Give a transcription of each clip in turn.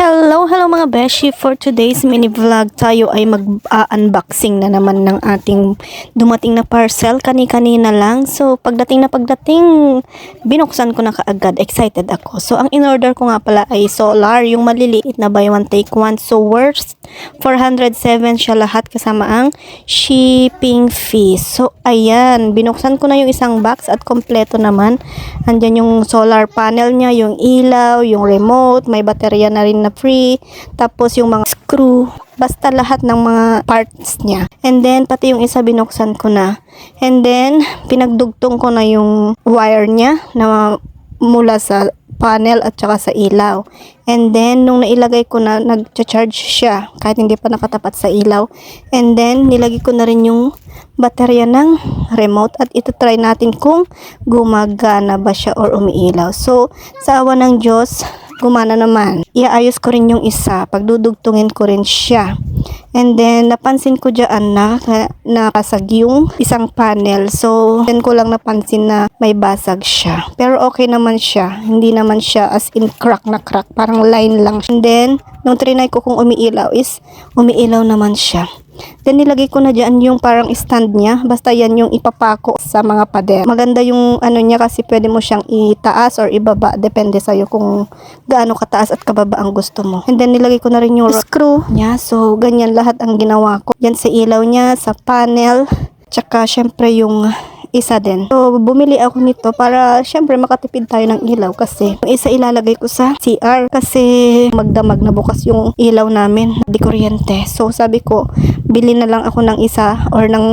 Hello mga beshi. For today's mini vlog, tayo ay mag-unboxing na naman ng ating dumating na parcel kani-kanina lang. So, pagdating, binuksan ko na kaagad. Excited ako. So, ang in-order ko nga pala ay solar, yung maliliit na buy one take one. So, worth 407 siya lahat kasama ang shipping fee. So, ayan. Binuksan ko na yung isang box at kompleto naman. Andyan yung solar panel niya, yung ilaw, yung remote, may baterya na rin na free, tapos yung mga screw, basta lahat ng mga parts niya. And then, pati yung isa binuksan ko na. And then, pinagdugtong ko na yung wire niya na mula sa panel at saka sa ilaw. And then, nung nailagay ko na, nag-charge siya kahit hindi pa nakatapat sa ilaw. And then, nilagay ko na rin yung baterya ng remote at ito try natin kung gumagana ba siya or umiilaw. So, sa awa ng Diyos, gumana naman. Iaayos ko rin yung isa. Pagdudugtungin ko rin siya. And then, napansin ko dyan na nakasag yung isang panel. So, then ko lang napansin na may basag siya. Pero okay naman siya. Hindi naman siya as in crack na crack. Parang line lang. And then, nung trinay ko kung umiilaw is, umiilaw naman siya. Then, nilagay ko na dyan yung parang stand niya. Basta yan yung ipapako sa mga pader. Maganda yung ano niya kasi pwede mo siyang itaas or ibaba. Depende sa'yo kung gaano kataas at kababa ang gusto mo. And then, nilagay ko na rin yung screw niya. So, ganyan lahat ang ginawa ko. Yan sa ilaw niya, sa panel. Tsaka, syempre yung isa din. So, bumili ako nito para syempre makatipid tayo ng ilaw kasi yung isa ilalagay ko sa CR kasi magdamag na bukas yung ilaw namin, di kuryente. So, sabi ko, bili na lang ako ng isa or ng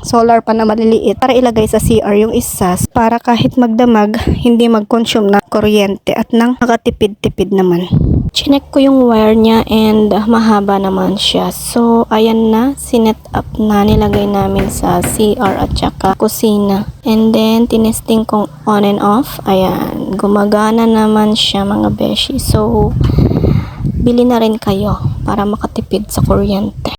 solar pa na maliliit para ilagay sa CR yung isa para kahit magdamag, hindi mag-consume na kuryente at nang makatipid-tipid naman. Chinek ko yung wire niya and mahaba naman siya. So, ayan na. Sinet up na. Nilagay namin sa CR at saka kusina. And then, tinesting kong on and off. Ayan. Gumagana naman siya mga beshi. So, bili na rin kayo para makatipid sa kuryente.